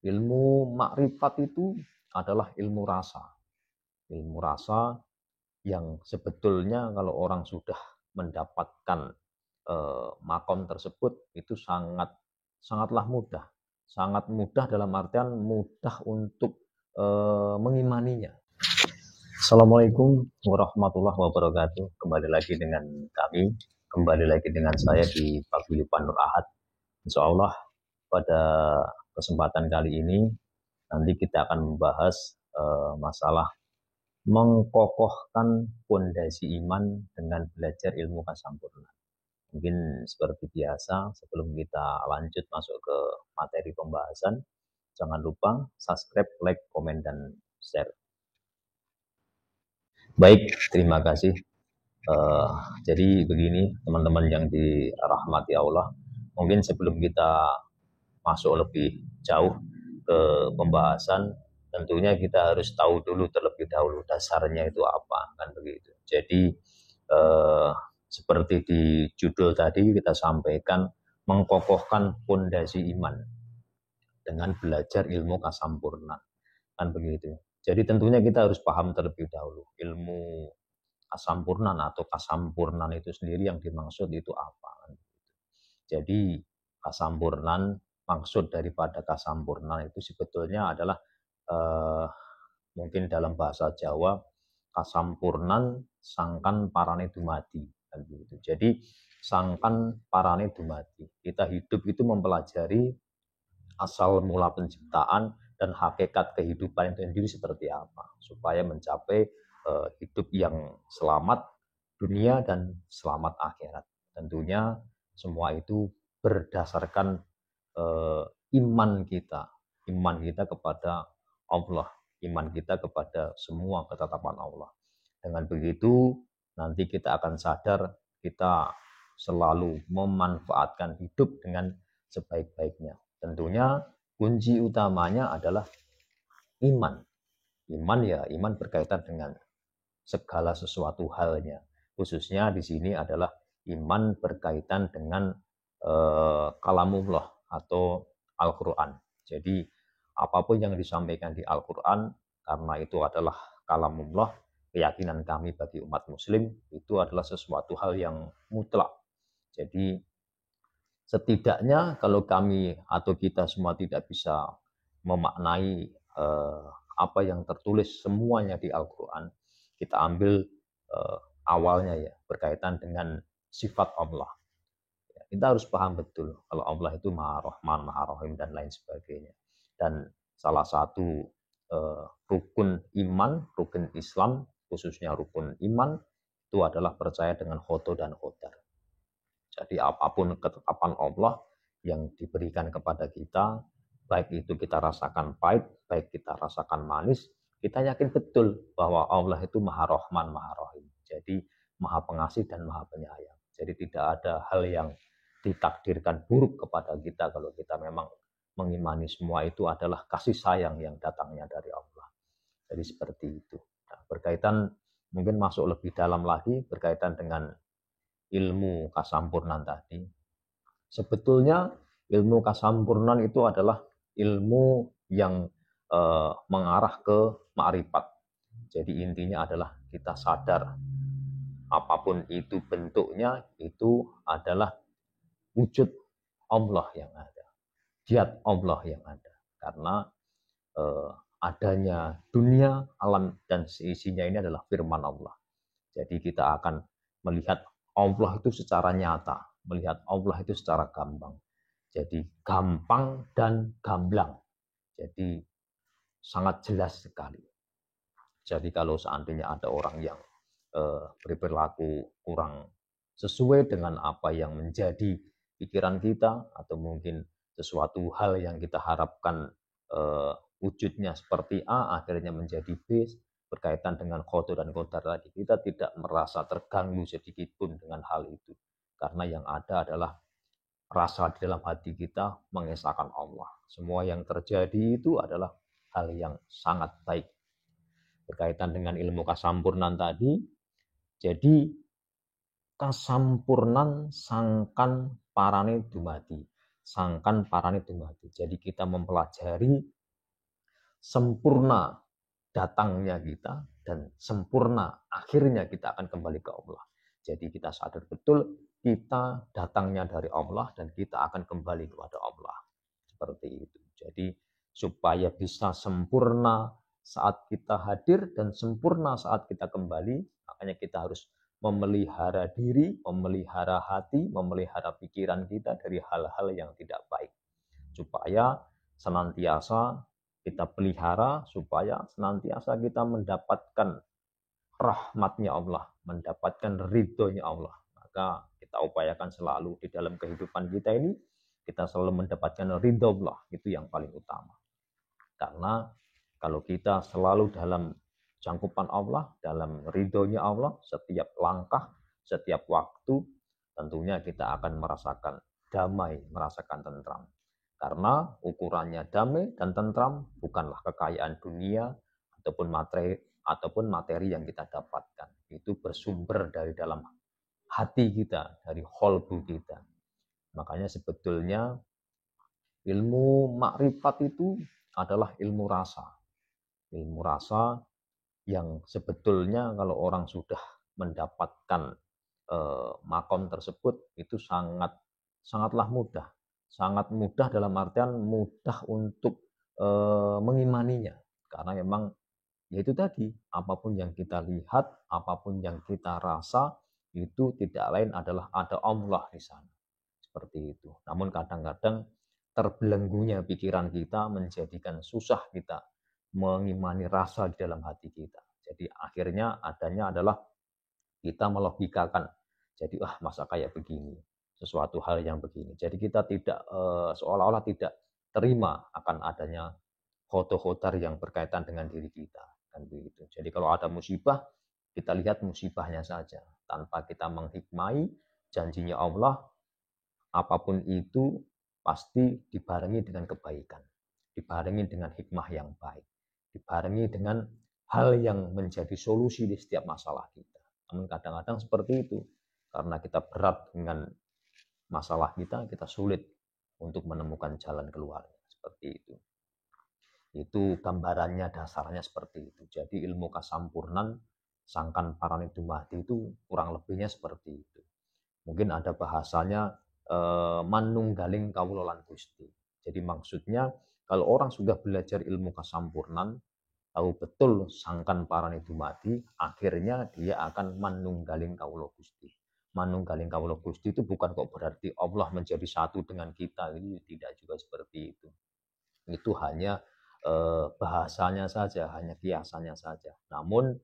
Ilmu makrifat itu adalah ilmu rasa. Ilmu rasa yang sebetulnya kalau orang sudah mendapatkan makom tersebut itu sangatlah mudah. Sangat mudah dalam artian mudah untuk mengimaninya. Assalamualaikum warahmatullahi wabarakatuh. Kembali lagi dengan kami, kembali lagi dengan saya di Paguyuban Nur Ahad. Insya Allah pada kesempatan kali ini nanti kita akan membahas masalah mengkokohkan fondasi iman dengan belajar ilmu kasampurna. Mungkin seperti biasa, sebelum kita lanjut masuk ke materi pembahasan, jangan lupa subscribe, like, komen, dan share. Baik, terima kasih. Jadi begini teman-teman yang dirahmati Allah, mungkin sebelum kita masuk lebih jauh ke pembahasan, tentunya kita harus tahu dulu terlebih dahulu dasarnya itu apa, kan begitu. Jadi seperti di judul tadi kita sampaikan, mengkokohkan fondasi iman dengan belajar ilmu kasampurna, kan begitu. Jadi tentunya kita harus paham terlebih dahulu ilmu kasampurnan atau kasampurnan itu sendiri yang dimaksud itu apa. Jadi kasampurnan, maksud daripada kasampurnan itu sebetulnya adalah mungkin dalam bahasa Jawa kasampurnan sangkan parane dumadi, kan begitu. Jadi sangkan parane dumadi. Kita hidup itu mempelajari asal mula penciptaan dan hakikat kehidupan itu sendiri seperti apa supaya mencapai hidup yang selamat dunia dan selamat akhirat. Tentunya semua itu berdasarkan iman kita kepada Allah, iman kita kepada semua ketetapan Allah. Dengan begitu nanti kita akan sadar kita selalu memanfaatkan hidup dengan sebaik-baiknya. Tentunya kunci utamanya adalah iman. Iman berkaitan dengan segala sesuatu halnya. Khususnya di sini adalah iman berkaitan dengan kalamullah atau Al-Quran. Jadi apapun yang disampaikan di Al-Quran, karena itu adalah kalamullah, keyakinan kami bagi umat muslim itu adalah sesuatu hal yang mutlak. Jadi setidaknya kalau kami atau kita semua tidak bisa memaknai apa yang tertulis semuanya di Al-Quran, kita ambil awalnya ya berkaitan dengan sifat Allah. Kita harus paham betul kalau Allah itu Maha Rahman, Maha Rahim dan lain sebagainya. Dan salah satu rukun iman, rukun Islam, khususnya rukun iman itu adalah percaya dengan khodo dan qadar. Jadi apapun ketetapan Allah yang diberikan kepada kita, baik itu kita rasakan pahit, baik kita rasakan manis, kita yakin betul bahwa Allah itu Maha Rahman, Maha Rahim. Jadi Maha Pengasih dan Maha Penyayang. Jadi tidak ada hal yang ditakdirkan buruk kepada kita kalau kita memang mengimani semua itu adalah kasih sayang yang datangnya dari Allah. Jadi seperti itu. Nah, berkaitan mungkin masuk lebih dalam lagi berkaitan dengan ilmu kasampurnan tadi. Sebetulnya ilmu kasampurnan itu adalah ilmu yang mengarah ke makrifat. Jadi intinya adalah kita sadar apapun itu bentuknya itu adalah wujud Allah yang ada, zat Allah yang ada. Karena adanya dunia, alam dan seisinya ini adalah firman Allah. Jadi kita akan melihat Allah itu secara nyata, melihat Allah itu secara gamblang. Jadi gampang dan gamblang. Jadi sangat jelas sekali. Jadi kalau seandainya ada orang yang berperilaku kurang sesuai dengan apa yang menjadi pikiran kita, atau mungkin sesuatu hal yang kita harapkan wujudnya seperti A, akhirnya menjadi B, berkaitan dengan khodo dan qadar tadi, kita tidak merasa terganggu sedikit pun dengan hal itu. Karena yang ada adalah rasa di dalam hati kita mengesahkan Allah. Semua yang terjadi itu adalah hal yang sangat baik. Berkaitan dengan ilmu kasampurnan tadi, jadi kasampurnan sangkan parane dumadi. sangkan parane dumadi. Jadi kita mempelajari sempurna datangnya kita dan sempurna akhirnya kita akan kembali ke Allah. Jadi kita sadar betul kita datangnya dari Allah dan kita akan kembali kepada Allah. Seperti itu. Jadi supaya bisa sempurna saat kita hadir dan sempurna saat kita kembali, makanya kita harus memelihara diri, memelihara hati, memelihara pikiran kita dari hal-hal yang tidak baik. Supaya senantiasa kita pelihara, supaya senantiasa kita mendapatkan rahmatnya Allah, mendapatkan ridhonya Allah. Maka kita upayakan selalu di dalam kehidupan kita ini, kita selalu mendapatkan ridho Allah, itu yang paling utama. Karena kalau kita selalu dalam jangkupan Allah, dalam ridhonya Allah, setiap langkah, setiap waktu, tentunya kita akan merasakan damai, merasakan tentram. Karena ukurannya damai dan tentram bukanlah kekayaan dunia ataupun materi yang kita dapatkan. Itu bersumber dari dalam hati kita, dari qalbu kita. Makanya sebetulnya ilmu makrifat itu adalah ilmu rasa. Ilmu rasa yang sebetulnya kalau orang sudah mendapatkan makom tersebut itu sangatlah mudah. Sangat mudah dalam artian mudah untuk mengimaninya. Karena memang ya itu tadi, apapun yang kita lihat, apapun yang kita rasa, itu tidak lain adalah ada Allah di sana. Seperti itu. Namun kadang-kadang terbelenggunya pikiran kita menjadikan susah kita mengimani rasa di dalam hati kita. Jadi akhirnya adanya adalah kita melogikakan. Jadi masa kayak begini, sesuatu hal yang begini. Jadi kita tidak seolah-olah tidak terima akan adanya khotokhotар yang berkaitan dengan diri kita, kan begitu. Jadi kalau ada musibah, kita lihat musibahnya saja tanpa kita menghikmai janjinya Allah, apapun itu pasti dibarengi dengan kebaikan, dibarengi dengan hikmah yang baik, dibarengi dengan hal yang menjadi solusi di setiap masalah kita. Namun kadang-kadang seperti itu, karena kita berat dengan masalah kita sulit untuk menemukan jalan keluarnya. Seperti itu. Itu gambarannya, dasarnya seperti itu. Jadi ilmu kasampurnan sangkan parane dumadi itu kurang lebihnya seperti itu. Mungkin ada bahasanya manunggaling kawula lan Gusti. Jadi maksudnya kalau orang sudah belajar ilmu kasampurnan, tahu betul sangkan parane dumadi, akhirnya dia akan manunggaling kawula Gusti. Manunggaling kawula Gusti itu bukan kok berarti Allah menjadi satu dengan kita, ini tidak juga seperti itu. Itu hanya bahasanya saja, hanya kiasannya saja. Namun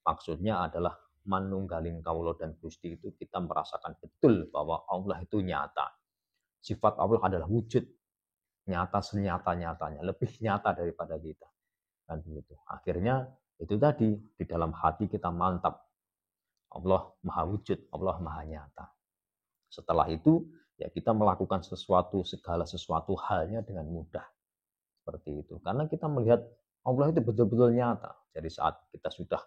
maksudnya adalah manunggaling kaulo dan Gusti itu kita merasakan betul bahwa Allah itu nyata. Sifat Allah adalah wujud, nyata senyata-nyatanya, lebih nyata daripada kita. Kan begitu. Akhirnya itu tadi di dalam hati kita mantap. Allah maha wujud, Allah maha nyata. Setelah itu ya kita melakukan segala sesuatu halnya dengan mudah. Seperti itu. Karena kita melihat Allah itu betul-betul nyata. Jadi saat kita sudah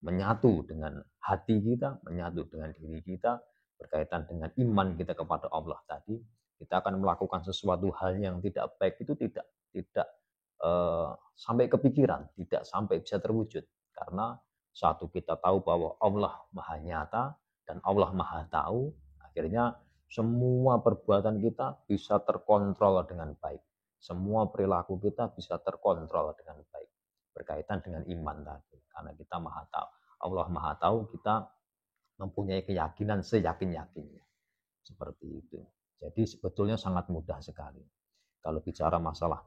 menyatu dengan hati kita, menyatu dengan diri kita, berkaitan dengan iman kita kepada Allah tadi, kita akan melakukan sesuatu hal yang tidak baik itu tidak sampai kepikiran, tidak sampai bisa terwujud. Karena satu kita tahu bahwa Allah Maha Nyata dan Allah Maha Tahu, akhirnya semua perbuatan kita bisa terkontrol dengan baik. Semua perilaku kita bisa terkontrol dengan baik berkaitan dengan iman tadi. Karena kita Maha Tahu, Allah Maha Tahu, kita mempunyai keyakinan seyakin-yakinnya. Seperti itu. Jadi sebetulnya sangat mudah sekali. Kalau bicara masalah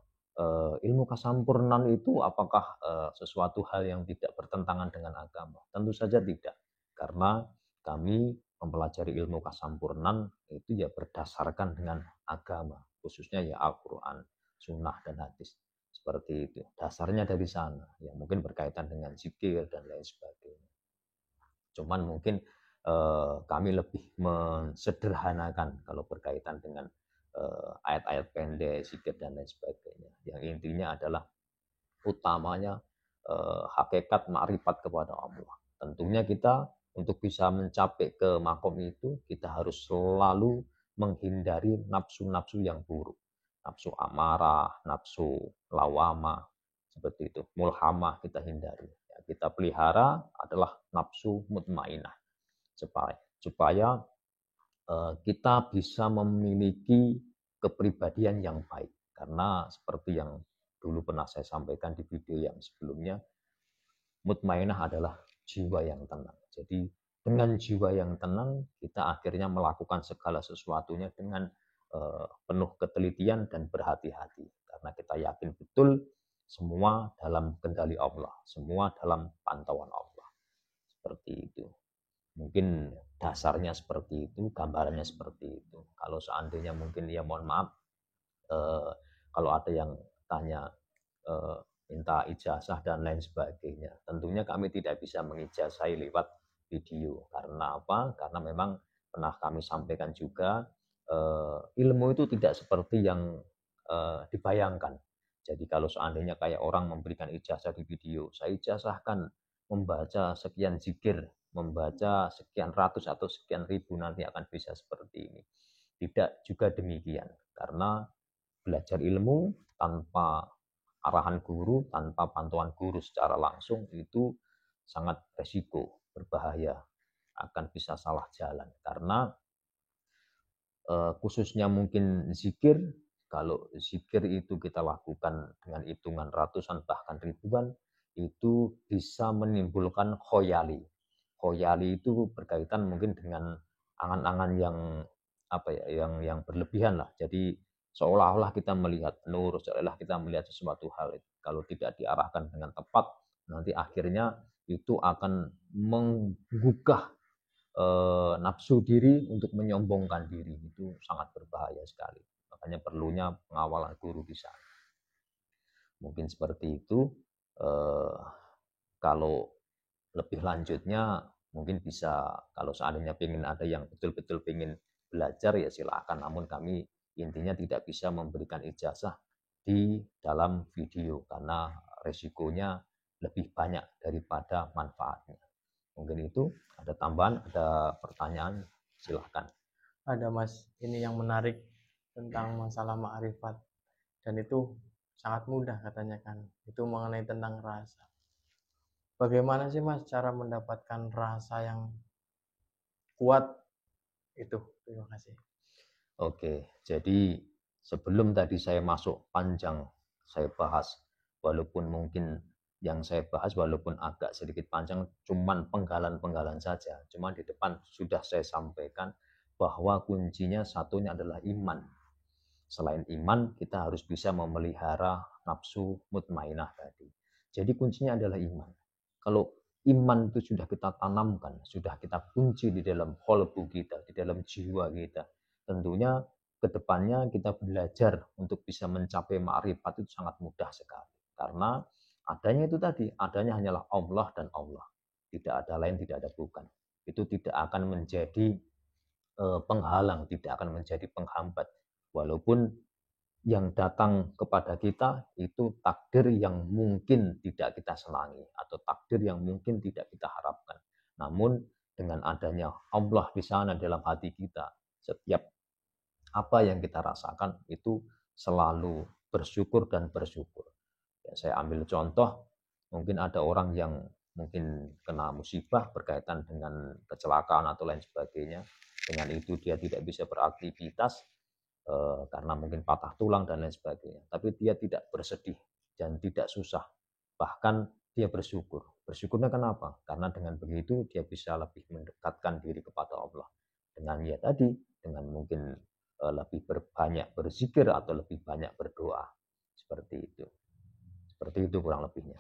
ilmu kasampurnan itu apakah sesuatu hal yang tidak bertentangan dengan agama? Tentu saja tidak. Karena kami mempelajari ilmu kasampurnan itu ya berdasarkan dengan agama, khususnya ya Al-Quran, sunnah dan hadis. Seperti itu. Dasarnya dari sana. Ya mungkin berkaitan dengan zikir dan lain sebagainya. Cuman mungkin kami lebih mensederhanakan kalau berkaitan dengan ayat-ayat pendek, zikir dan lain sebagainya. Yang intinya adalah utamanya hakikat makrifat kepada Allah. Tentunya kita untuk bisa mencapai ke makom itu, kita harus selalu menghindari nafsu-nafsu yang buruk. Nafsu amarah, nafsu lawama, seperti itu. Mulhamah kita hindari. Ya, kita pelihara adalah nafsu mutmainah. Supaya kita bisa memiliki kepribadian yang baik. Karena seperti yang dulu pernah saya sampaikan di video yang sebelumnya, mutmainah adalah jiwa yang tenang. Jadi dengan jiwa yang tenang, kita akhirnya melakukan segala sesuatunya dengan penuh ketelitian dan berhati-hati. Karena kita yakin betul semua dalam kendali Allah, semua dalam pantauan Allah. Seperti itu. Mungkin dasarnya seperti itu, gambarannya seperti itu. Kalau seandainya mungkin ya mohon maaf, kalau ada yang tanya minta ijazah dan lain sebagainya. Tentunya kami tidak bisa mengijazahi lewat video. Karena apa? Karena memang pernah kami sampaikan juga, ilmu itu tidak seperti yang dibayangkan. Jadi kalau seandainya kayak orang memberikan ijazah di video, saya ijazahkan membaca sekian zikir, membaca sekian ratus atau sekian ribu, nanti akan bisa seperti ini. Tidak juga demikian, karena belajar ilmu tanpa arahan guru, tanpa pantauan guru secara langsung itu sangat resiko, berbahaya, akan bisa salah jalan. Karena khususnya mungkin zikir, kalau zikir itu kita lakukan dengan hitungan ratusan bahkan ribuan, itu bisa menimbulkan khoyali. Khoyali itu berkaitan mungkin dengan angan-angan yang apa ya, yang berlebihan lah. Jadi seolah-olah kita melihat nur, seolah-olah kita melihat sesuatu hal. Kalau tidak diarahkan dengan tepat, nanti akhirnya itu akan menggugah nafsu diri untuk menyombongkan diri. Itu sangat berbahaya sekali. Makanya perlunya pengawalan guru di sana. Mungkin seperti itu. Kalau lebih lanjutnya mungkin bisa, kalau seandainya ingin ada yang betul-betul ingin belajar ya silakan. Namun kami intinya tidak bisa memberikan ijazah di dalam video karena resikonya lebih banyak daripada manfaatnya. Mungkin itu, ada tambahan, ada pertanyaan, silahkan. Ada Mas, ini yang menarik tentang masalah ma'rifat. Dan itu sangat mudah katanya kan. Itu mengenai tentang rasa. Bagaimana sih Mas cara mendapatkan rasa yang kuat itu? Terima kasih. Oke, jadi sebelum tadi saya masuk panjang, saya bahas, walaupun mungkin yang saya bahas walaupun agak sedikit panjang, cuman penggalan-penggalan saja. Cuman di depan sudah saya sampaikan bahwa kuncinya satunya adalah iman. Selain iman, kita harus bisa memelihara nafsu mutmainah tadi. Jadi kuncinya adalah iman. Kalau iman itu sudah kita tanamkan, sudah kita kunci di dalam qalbu kita, di dalam jiwa kita, tentunya ke depannya kita belajar untuk bisa mencapai ma'rifat itu sangat mudah sekali. Karena adanya itu tadi, adanya hanyalah Allah dan Allah. Tidak ada lain, tidak ada bukan. Itu tidak akan menjadi penghalang, tidak akan menjadi penghambat. Walaupun yang datang kepada kita itu takdir yang mungkin tidak kita senangi atau takdir yang mungkin tidak kita harapkan. Namun dengan adanya Allah di sana dalam hati kita, setiap apa yang kita rasakan itu selalu bersyukur dan bersyukur. Ya, saya ambil contoh, mungkin ada orang yang mungkin kena musibah berkaitan dengan kecelakaan atau lain sebagainya. Dengan itu dia tidak bisa beraktivitas karena mungkin patah tulang dan lain sebagainya. Tapi dia tidak bersedih dan tidak susah. Bahkan dia bersyukur. Bersyukurnya kenapa? Karena dengan begitu dia bisa lebih mendekatkan diri kepada Allah. Dengan ya tadi, dengan mungkin lebih banyak berzikir atau lebih banyak berdoa. Seperti itu. Seperti itu kurang lebihnya.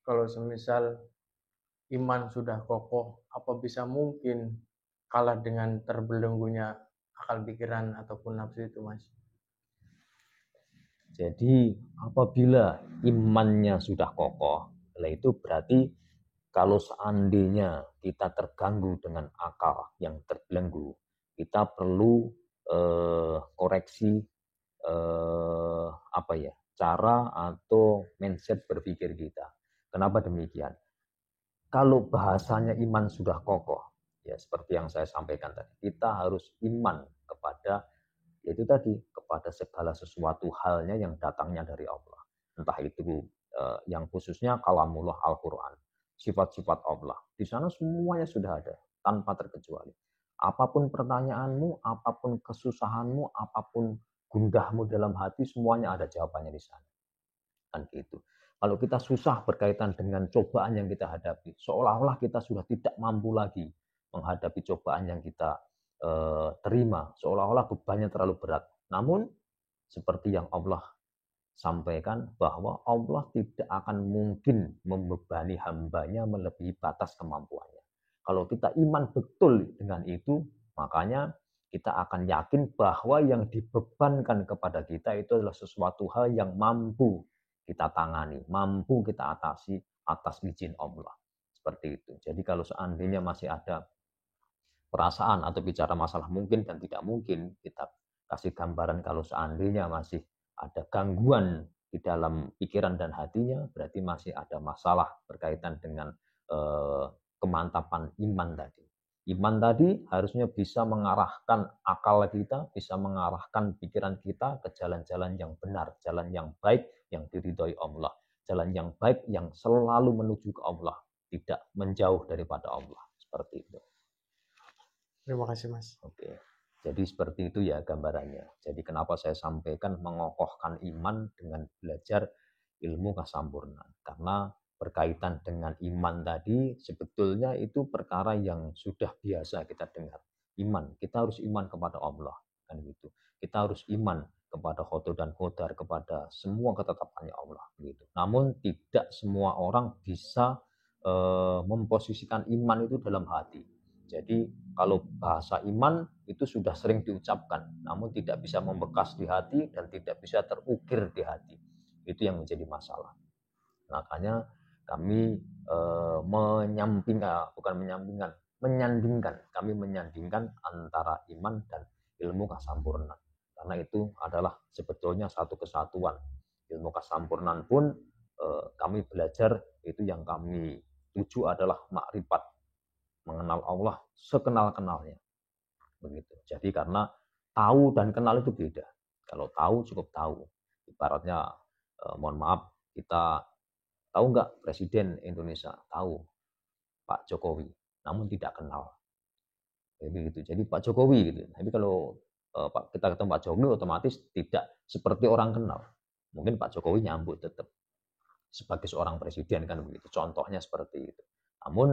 Kalau semisal iman sudah kokoh, apa bisa mungkin kalah dengan terbelenggunya akal pikiran ataupun nafsu itu Mas? Jadi apabila imannya sudah kokoh, itu berarti kalau seandainya kita terganggu dengan akal yang terbelenggu, kita perlu koreksi apa ya, cara atau mindset berpikir kita. Kenapa demikian? Kalau bahasanya iman sudah kokoh, Ya seperti yang saya sampaikan tadi, kita harus iman kepada, yaitu tadi, kepada segala sesuatu halnya yang datangnya dari Allah. Entah itu yang khususnya kalamullah Al-Quran, sifat-sifat Allah. Di sana semuanya sudah ada, tanpa terkecuali. Apapun pertanyaanmu, apapun kesusahanmu, apapun gundahmu dalam hati, semuanya ada jawabannya di sana. Kan gitu. Kalau kita susah berkaitan dengan cobaan yang kita hadapi, seolah-olah kita sudah tidak mampu lagi menghadapi cobaan yang kita terima, seolah-olah bebannya terlalu berat. Namun, seperti yang Allah sampaikan, bahwa Allah tidak akan mungkin membebani hambanya melebihi batas kemampuannya. Kalau kita iman betul dengan itu, makanya kita akan yakin bahwa yang dibebankan kepada kita itu adalah sesuatu hal yang mampu kita tangani, mampu kita atasi atas izin Allah. Seperti itu. Jadi kalau seandainya masih ada perasaan atau bicara masalah mungkin dan tidak mungkin, kita kasih gambaran kalau seandainya masih ada gangguan di dalam pikiran dan hatinya, berarti masih ada masalah berkaitan dengan kemantapan iman tadi. Iman tadi harusnya bisa mengarahkan akal kita, bisa mengarahkan pikiran kita ke jalan-jalan yang benar, jalan yang baik, yang diridhoi Allah, jalan yang baik yang selalu menuju ke Allah, tidak menjauh daripada Allah. Seperti itu. Terima kasih Mas. Oke, jadi seperti itu ya gambarannya. Jadi kenapa saya sampaikan mengokohkan iman dengan belajar ilmu kesampurnan, karena berkaitan dengan iman tadi sebetulnya itu perkara yang sudah biasa kita dengar. Iman, kita harus iman kepada Allah, kan gitu. Kita harus iman kepada khodo dan qadar, kepada semua ketetapannya Allah, gitu. Namun tidak semua orang bisa memposisikan iman itu dalam hati. Jadi kalau bahasa iman itu sudah sering diucapkan, namun tidak bisa membekas di hati dan tidak bisa terukir di hati. Itu yang menjadi masalah. Makanya kami menyandingkan antara iman dan ilmu kesampurnan. Karena itu adalah sebetulnya satu kesatuan. Ilmu kesampurnan pun kami belajar, itu yang kami tuju adalah makrifat, mengenal Allah sekenal-kenalnya. Begitu. Jadi karena tahu dan kenal itu beda. Kalau tahu cukup tahu. Ibaratnya mohon maaf, kita tahu nggak Presiden Indonesia? Tahu, Pak Jokowi, namun tidak kenal. Jadi gitu. Jadi Pak Jokowi gitu. Tapi kalau kita ketemu Pak Jokowi otomatis tidak seperti orang kenal. Mungkin Pak Jokowi nyambut tetap sebagai seorang presiden kan begitu. Contohnya seperti itu. Namun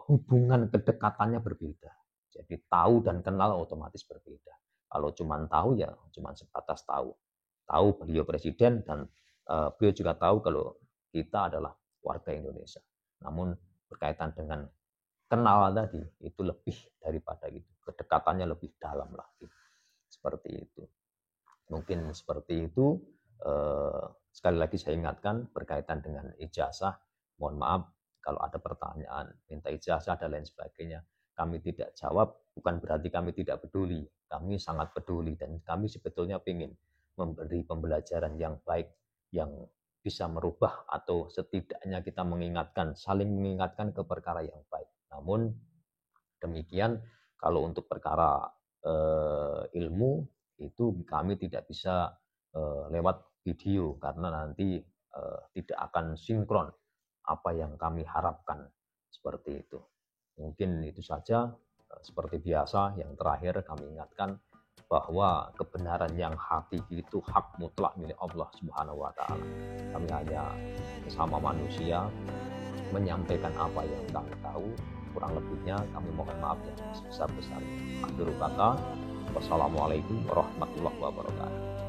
hubungan kedekatannya berbeda. Jadi tahu dan kenal otomatis berbeda. Kalau cuma tahu ya cuma sebatas tahu. Tahu beliau presiden dan beliau juga tahu kalau kita adalah warga Indonesia. Namun berkaitan dengan kenal tadi itu lebih daripada itu. Kedekatannya lebih dalam lagi. Seperti itu. Mungkin seperti itu. Sekali lagi saya ingatkan berkaitan dengan ijazah. Mohon maaf kalau ada pertanyaan, minta ijazah dan lain sebagainya, kami tidak jawab, bukan berarti kami tidak peduli. Kami sangat peduli dan kami sebetulnya ingin memberi pembelajaran yang baik, yang bisa merubah atau setidaknya kita mengingatkan, saling mengingatkan ke perkara yang baik. Namun demikian, kalau untuk perkara ilmu, itu kami tidak bisa lewat video, karena nanti tidak akan sinkron apa yang kami harapkan. Seperti itu. Mungkin itu saja. Seperti biasa, yang terakhir kami ingatkan bahwa kebenaran yang hakiki itu hak mutlak milik Allah Subhanahu wa taala. Kami hanya sesama manusia menyampaikan apa yang kami tahu, kurang lebihnya kami mohon maaf yang sebesar-besarnya. Akhir kata, wassalamualaikum warahmatullahi wabarakatuh.